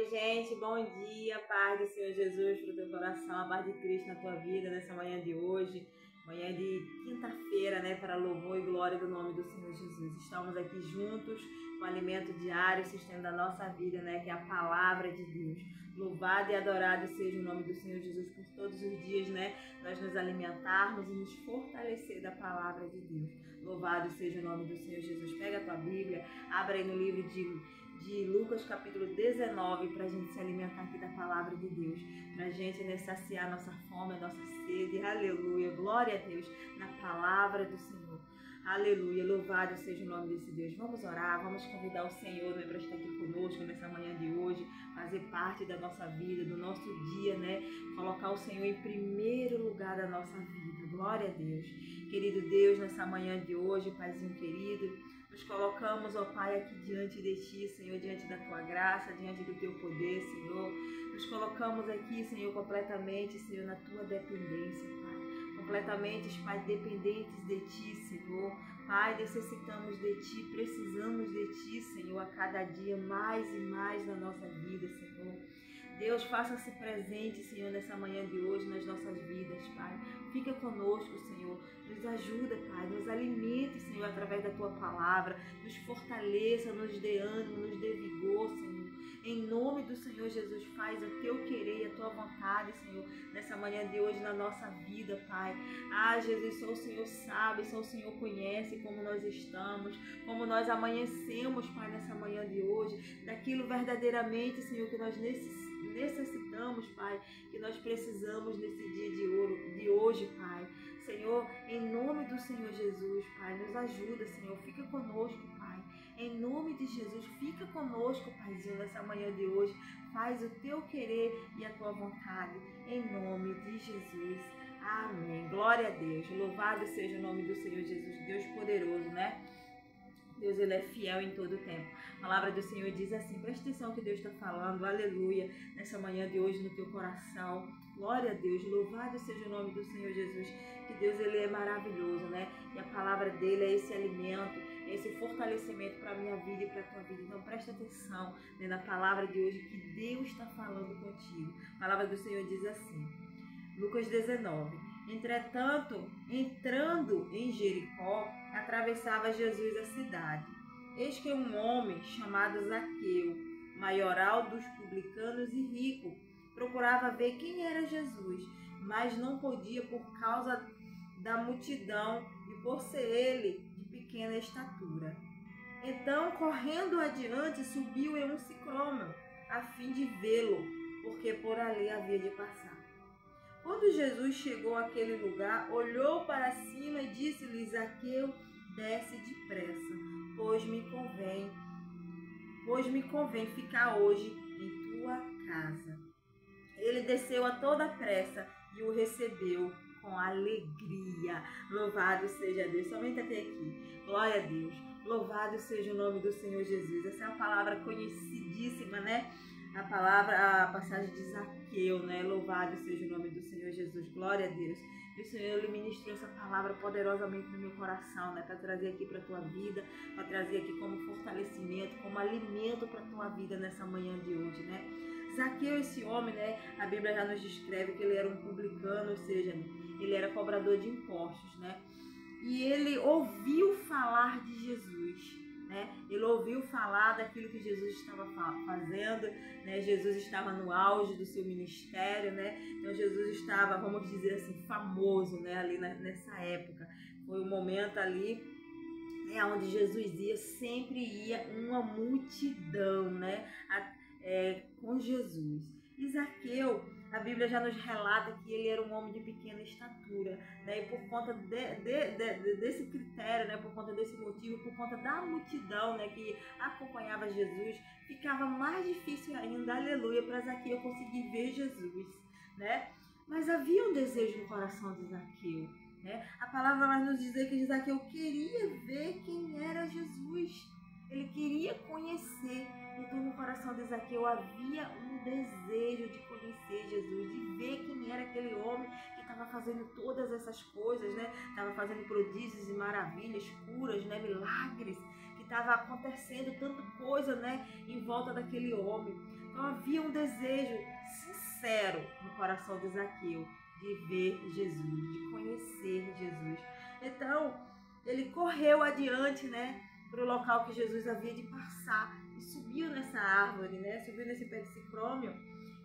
Oi, gente, bom dia, paz do Senhor Jesus para o teu coração, a paz de Cristo na tua vida nessa manhã de hoje, manhã de quinta-feira, né, para louvor e glória do nome do Senhor Jesus. Estamos aqui juntos com o alimento diário, sustento da nossa vida, né, que é a palavra de Deus. Louvado e adorado seja o nome do Senhor Jesus por todos os dias, né, nós nos alimentarmos e nos fortalecer da palavra de Deus. Louvado seja o nome do Senhor Jesus. Pega a tua Bíblia, abre aí no livro de Lucas capítulo 19 para a gente se alimentar aqui da palavra de Deus, para a gente, né, saciar nossa fome, nossa sede, aleluia, glória a Deus, na palavra do Senhor, aleluia, louvado seja o nome desse Deus. Vamos orar, vamos convidar o Senhor, né, para estar aqui conosco nessa manhã de hoje, fazer parte da nossa vida, do nosso dia, né, colocar o Senhor em primeiro lugar da nossa vida, glória a Deus. Querido Deus, nessa manhã de hoje, Paizinho querido, nos colocamos, ó Pai, aqui diante de Ti, Senhor, diante da Tua graça, diante do Teu poder, Senhor. Nos colocamos aqui, Senhor, completamente, Senhor, na Tua dependência, Pai. Completamente, Pai, dependentes de Ti, Senhor. Pai, necessitamos de Ti, precisamos de Ti, Senhor, a cada dia mais e mais na nossa vida, Senhor. Deus, faça-se presente, Senhor, nessa manhã de hoje, nas nossas vidas, Pai. Fica conosco, Senhor. Nos ajuda, Pai. Nos alimente, Senhor, através da Tua palavra. Nos fortaleça, nos dê ânimo, nos dê vigor, Senhor. Em nome do Senhor Jesus, faz o Teu querer e a Tua vontade, Senhor, nessa manhã de hoje, na nossa vida, Pai. Ah, Jesus, só o Senhor sabe, só o Senhor conhece como nós estamos, como nós amanhecemos, Pai, nessa manhã de hoje, daquilo verdadeiramente, Senhor, que nós necessitamos, Pai, que nós precisamos nesse dia de hoje, Pai. Senhor, em nome do Senhor Jesus, Pai, nos ajuda, Senhor, fica conosco, Pai. Em nome de Jesus, fica conosco, Paizinho, nessa manhã de hoje. Faz o Teu querer e a Tua vontade, em nome de Jesus. Amém. Glória a Deus. Louvado seja o nome do Senhor Jesus, Deus poderoso, né? Deus, Ele é fiel em todo o tempo. A palavra do Senhor diz assim, presta atenção que Deus está falando, aleluia, nessa manhã de hoje no teu coração. Glória a Deus, louvado seja o nome do Senhor Jesus, que Deus, Ele é maravilhoso, né? E a palavra dEle é esse alimento, é esse fortalecimento para a minha vida e para a tua vida. Então presta atenção, né, na palavra de hoje que Deus está falando contigo. A palavra do Senhor diz assim, Lucas 19. Entretanto, entrando em Jericó, atravessava Jesus a cidade. Eis que um homem chamado Zaqueu, maioral dos publicanos e rico, procurava ver quem era Jesus, mas não podia por causa da multidão e por ser ele de pequena estatura. Então, correndo adiante, subiu em um sicômoro, a fim de vê-lo, porque por ali havia de passar. Quando Jesus chegou àquele lugar, olhou para cima e disse-lhe, Zaqueu, desce depressa, pois me convém ficar hoje em tua casa. Ele desceu a toda pressa e o recebeu com alegria. Louvado seja Deus. Somente até aqui. Glória a Deus. Louvado seja o nome do Senhor Jesus. Essa é uma palavra conhecidíssima, né? A passagem de Zaqueu, né? Louvado seja o nome do Senhor Jesus. Glória a Deus. E o Senhor, Ele ministrou essa palavra poderosamente no meu coração, né? Para trazer aqui para a tua vida, para trazer aqui como fortalecimento, como alimento para a tua vida nessa manhã de hoje, né? Zaqueu, esse homem, né? A Bíblia já nos descreve que ele era um publicano, ou seja, ele era cobrador de impostos, né? E ele ouviu falar de Jesus, né? Ele ouviu falar daquilo que Jesus estava fazendo, né? Jesus estava no auge do seu ministério, né? Então Jesus estava, vamos dizer assim, famoso, né? Ali nessa época. Foi um momento ali onde Jesus ia, sempre ia uma multidão, né? Com Jesus. E Zaqueu, a Bíblia já nos relata que ele era um homem de pequena estatura, né? E por conta desse critério, né? Por conta desse motivo, por conta da multidão, né? Que acompanhava Jesus, ficava mais difícil ainda, aleluia, para Zaqueu conseguir ver Jesus, né? Mas havia um desejo no coração de Zaqueu, né? A palavra vai nos dizer que Zaqueu queria ver quem era Jesus. Ele queria conhecer. Então no coração de Zaqueu havia um desejo de conhecer Jesus, de ver quem era aquele homem que estava fazendo todas essas coisas, né? Estava fazendo prodígios e maravilhas, curas, né? Milagres, que estava acontecendo tanta coisa, né? Em volta daquele homem. Então havia um desejo sincero no coração de Zaqueu de ver Jesus, de conhecer Jesus. Então ele correu adiante, né, para o local que Jesus havia de passar e subiu nessa árvore, né, subiu nesse pé de cicrômio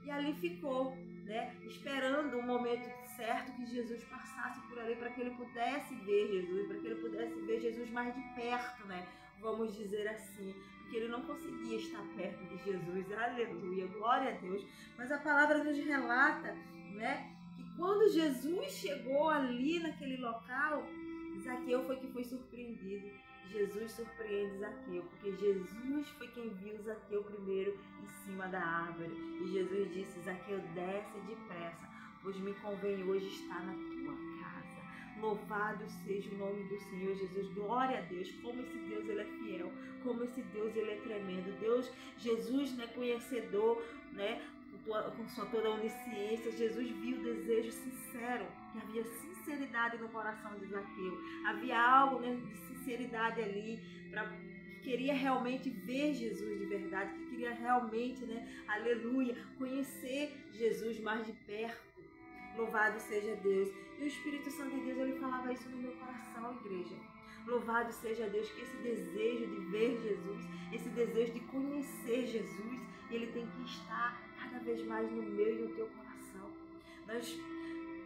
e ali ficou, né, esperando o momento certo que Jesus passasse por ali para que ele pudesse ver Jesus, para que ele pudesse ver Jesus mais de perto, né, vamos dizer assim, porque ele não conseguia estar perto de Jesus, aleluia, glória a Deus, mas a palavra nos relata, né, que quando Jesus chegou ali naquele local, Zaqueu foi surpreendido. Jesus surpreende Zaqueu, porque Jesus foi quem viu Zaqueu primeiro em cima da árvore. E Jesus disse: Zaqueu, desce depressa, pois me convém hoje estar na tua casa. Louvado seja o nome do Senhor Jesus. Glória a Deus. Como esse Deus ele é fiel, como esse Deus ele é tremendo. Deus, Jesus, né, conhecedor, né, com sua toda onisciência, Jesus viu o desejo sincero, que havia sinceridade no coração de Zaqueu. Havia algo, né, de sinceridade ali, que queria realmente ver Jesus de verdade, que queria realmente, né, aleluia, conhecer Jesus mais de perto. Louvado seja Deus. E o Espírito Santo de Deus, ele falava isso no meu coração, igreja. Louvado seja Deus, que esse desejo de ver Jesus, esse desejo de conhecer Jesus, ele tem que estar cada vez mais no meu e no teu coração.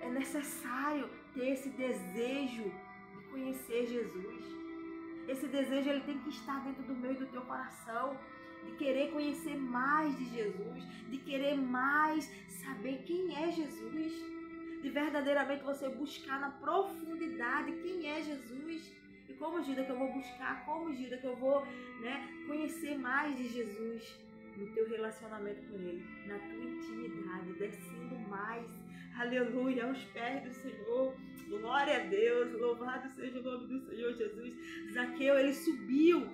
É necessário ter esse desejo de conhecer Jesus. Esse desejo ele tem que estar dentro do meu e do teu coração, de querer conhecer mais de Jesus, de querer mais saber quem é Jesus, de verdadeiramente você buscar na profundidade quem é Jesus. E como Gilda que eu vou buscar, como Gilda que eu vou, né, conhecer mais de Jesus no teu relacionamento com Ele, na tua intimidade, descendo mais, aleluia, aos pés do Senhor. Glória a Deus, louvado seja o nome do Senhor Jesus. Zaqueu, ele subiu,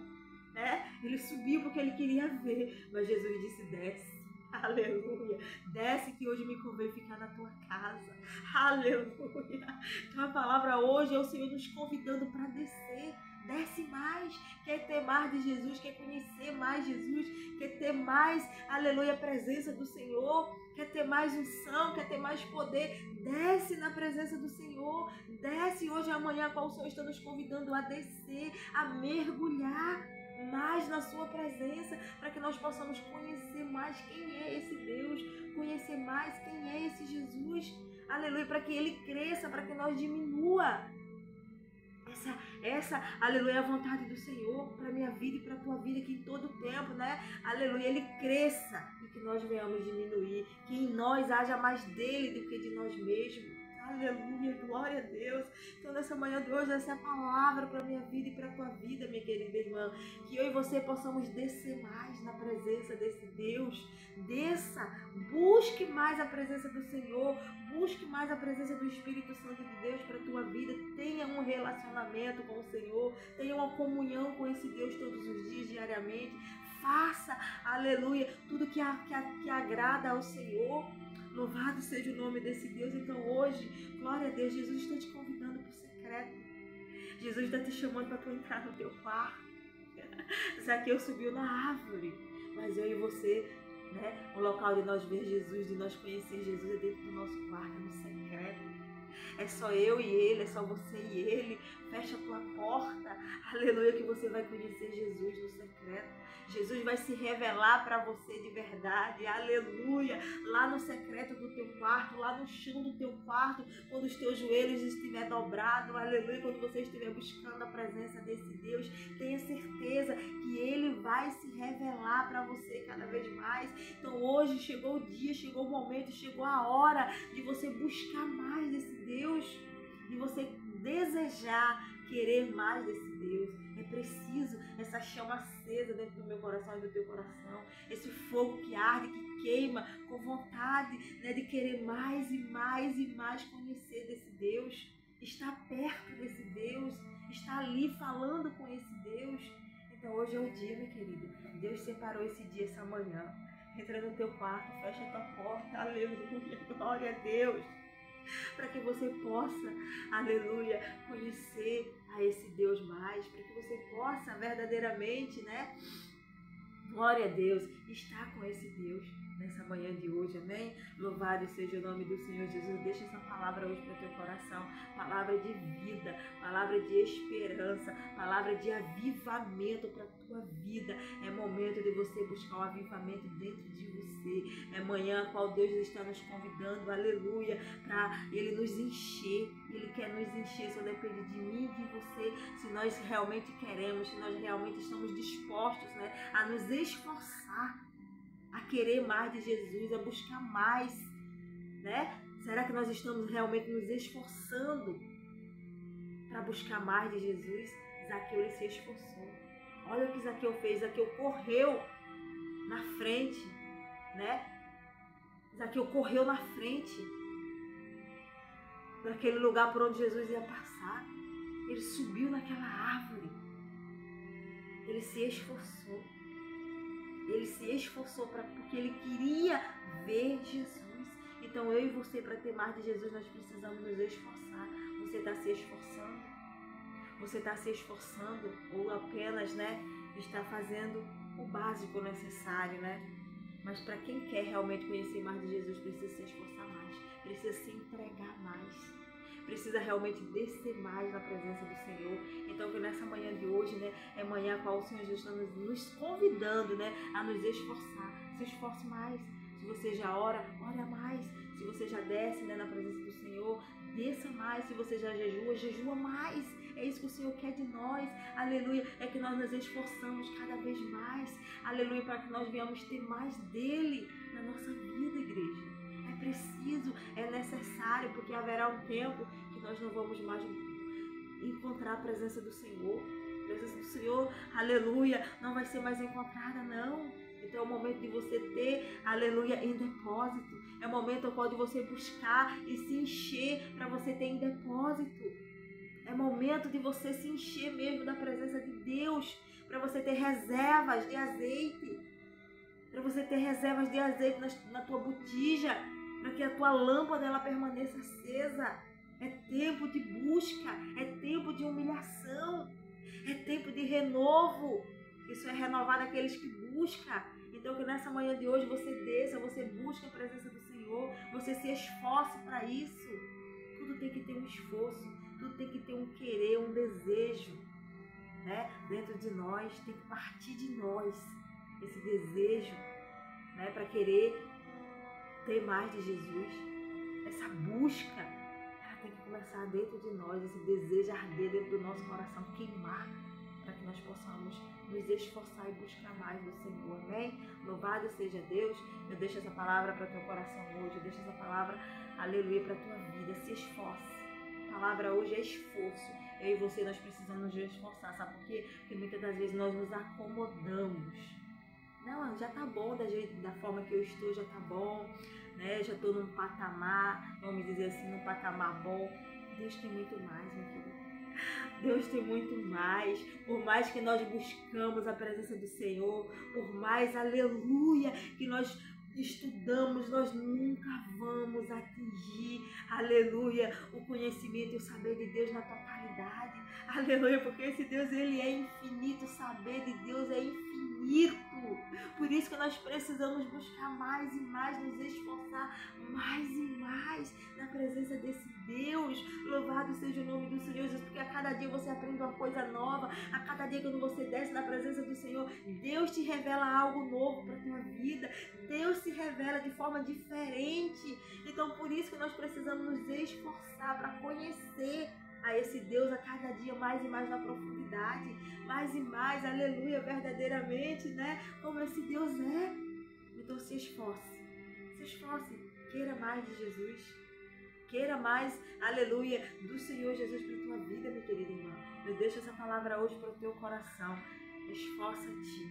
né? Ele subiu porque ele queria ver, mas Jesus disse: desce. Aleluia, desce que hoje me convém ficar na tua casa. Aleluia. Então a palavra hoje é o Senhor nos convidando para descer. Desce mais, quer ter mais de Jesus, quer conhecer mais Jesus, quer ter mais, aleluia, a presença do Senhor, quer ter mais unção, quer ter mais poder. Desce na presença do Senhor, desce hoje e amanhã, qual o Senhor está nos convidando a descer, a mergulhar mais na sua presença, para que nós possamos conhecer mais quem é esse Deus, conhecer mais quem é esse Jesus, aleluia, para que ele cresça, para que nós diminua. Essa, aleluia, é a vontade do Senhor para a minha vida e para a tua vida, que em todo tempo, né, aleluia, ele cresça e que nós venhamos diminuir, que em nós haja mais dele do que de nós mesmos. Aleluia, glória a Deus. Então nessa manhã de hoje, essa é a palavra para a minha vida e para a tua vida, minha querida irmã. Que eu e você possamos descer mais na presença desse Deus. Desça, busque mais a presença do Senhor, busque mais a presença do Espírito Santo de Deus para a tua vida. Tenha um relacionamento com o Senhor, tenha uma comunhão com esse Deus todos os dias, diariamente. Faça, aleluia, tudo que agrada ao Senhor. Louvado seja o nome desse Deus. Então hoje, glória a Deus, Jesus está te convidando para o secreto. Jesus está te chamando para tu entrar no teu quarto. Zaqueu subiu na árvore, mas eu e você, né, o local de nós ver Jesus, de nós conhecer Jesus é dentro do nosso quarto, no secreto. É só eu e ele, é só você e ele. Fecha a tua porta, aleluia, que você vai conhecer Jesus no secreto. Jesus vai se revelar para você de verdade, aleluia, lá no secreto do teu quarto, lá no chão do teu quarto, quando os teus joelhos estiverem dobrados, aleluia, quando você estiver buscando a presença desse Deus, tenha certeza que ele vai se revelar para você cada vez mais. Então hoje chegou o dia, chegou o momento, chegou a hora de você buscar mais desse Deus, de você desejar, querer mais desse Deus. É preciso essa chama acesa dentro do meu coração e do teu coração, esse fogo que arde, que queima, com vontade, né, de querer mais e mais e mais conhecer desse Deus, estar perto desse Deus, estar ali falando com esse Deus. Então hoje é o dia, minha querida. Deus separou esse dia, essa manhã. Entra no teu quarto, fecha a tua porta, aleluia, glória a Deus, para que você possa, aleluia, conhecer a esse Deus mais, para que você possa verdadeiramente, né, Glória a Deus, está com esse Deus nessa manhã de hoje, amém? Louvado seja o nome do Senhor Jesus. Deixa essa palavra hoje para o teu coração, palavra de vida, palavra de esperança, palavra de avivamento para a tua vida. É momento de você buscar um avivamento dentro de você. É manhã a qual Deus está nos convidando, aleluia, para Ele nos encher. Ele quer nos encher, só depende de mim e de você, se nós realmente queremos, se nós realmente estamos dispostos, né, a nos esforçar, a querer mais de Jesus, a buscar mais, né? Será que nós estamos realmente nos esforçando para buscar mais de Jesus? Zaqueu, ele se esforçou. Olha o que Zaqueu fez. Zaqueu correu na frente, né? Zaqueu correu na frente daquele lugar por onde Jesus ia passar. Ele subiu naquela árvore. Ele se esforçou. Ele se esforçou porque ele queria ver Jesus. Então eu e você, para ter mais de Jesus, nós precisamos nos esforçar. Você está se esforçando? Você está se esforçando ou apenas, né, está fazendo o básico necessário, né? Mas para quem quer realmente conhecer mais de Jesus, precisa se esforçar mais, precisa se entregar mais, precisa realmente descer mais na presença do Senhor. Então que nessa manhã de hoje, né, é manhã a qual o Senhor Jesus está nos convidando, né, a nos esforçar. Se esforce mais. Se você já ora, ora mais. Se você já desce, né, na presença do Senhor, desça mais. Se você já jejua, jejua mais. É isso que o Senhor quer de nós, aleluia, é que nós nos esforçamos cada vez mais, aleluia, para que nós venhamos ter mais dele na nossa vida, igreja. É preciso, é necessário, porque haverá um tempo que nós não vamos mais encontrar a presença do Senhor. A presença do Senhor, aleluia, não vai ser mais encontrada, não. Então é o momento de você ter, aleluia, em depósito. É o momento pode você buscar e se encher para você ter em depósito. É momento de você se encher mesmo da presença de Deus, para você ter reservas de azeite, para você ter reservas de azeite na tua botija, para que a tua lâmpada ela permaneça acesa. É tempo de busca, é tempo de humilhação, é tempo de renovo. Isso é renovar daqueles que buscam. Então que nessa manhã de hoje você desça, você busque a presença do Senhor, você se esforce para isso. Tudo tem que ter um esforço. Tudo tem que ter um querer, um desejo, né? Dentro de nós, tem que partir de nós esse desejo, né? Para querer ter mais de Jesus. Essa busca, ela tem que começar dentro de nós, esse desejo arder dentro do nosso coração, queimar, para que nós possamos nos esforçar e buscar mais do Senhor, amém? Louvado seja Deus. Eu deixo essa palavra para o teu coração hoje, eu deixo essa palavra, aleluia, para a tua vida. Se esforce. A palavra hoje é esforço. Eu e você, nós precisamos nos esforçar, sabe por quê? Porque muitas das vezes nós nos acomodamos. Não, já tá bom da forma que eu estou, já tá bom, né? Já tô num patamar, vamos dizer assim, num patamar bom. Deus tem muito mais, meu querido. Deus tem muito mais. Por mais que nós buscamos a presença do Senhor, por mais, aleluia, que nós estudamos, nós nunca vamos atingir, aleluia, o conhecimento e o saber de Deus na totalidade, aleluia, porque esse Deus, ele é infinito, o saber de Deus é infinito, por isso que nós precisamos buscar mais e mais, nos esforçar mais e mais na presença desse Deus. Louvado seja o nome do Senhor Jesus, porque a cada dia você aprende uma coisa nova, a cada dia quando você desce na presença do Senhor, Deus te revela algo novo para a tua vida, Deus se revela de forma diferente. Então por isso que nós precisamos nos esforçar para conhecer a esse Deus a cada dia mais e mais na profundidade, mais e mais, aleluia, verdadeiramente, né? Como esse Deus é. Então se esforce, queira mais de Jesus, queira mais, aleluia, do Senhor Jesus para a tua vida, minha querida irmã. Eu deixo essa palavra hoje para o teu coração. Esforça-te,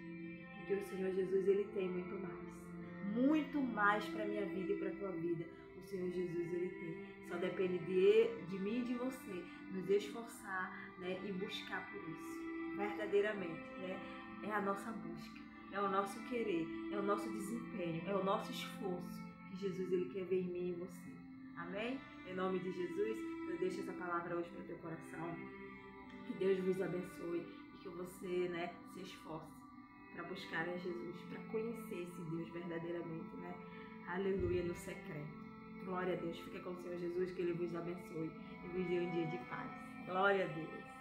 porque o Senhor Jesus, ele tem muito mais para a minha vida e para a tua vida. O Senhor Jesus, ele tem. Só depende de mim e de você nos esforçar, né, e buscar por isso, verdadeiramente, né? É a nossa busca, é o nosso querer, é o nosso desempenho, é o nosso esforço que Jesus, ele quer ver em mim e em você. Amém? Em nome de Jesus, eu deixo essa palavra hoje para o teu coração. Que Deus vos abençoe e que você, né, se esforce para buscar a Jesus, para conhecer esse Deus verdadeiramente, né? Aleluia, no secreto. Glória a Deus. Fica com o Senhor Jesus, que Ele vos abençoe e vos dê um dia de paz. Glória a Deus.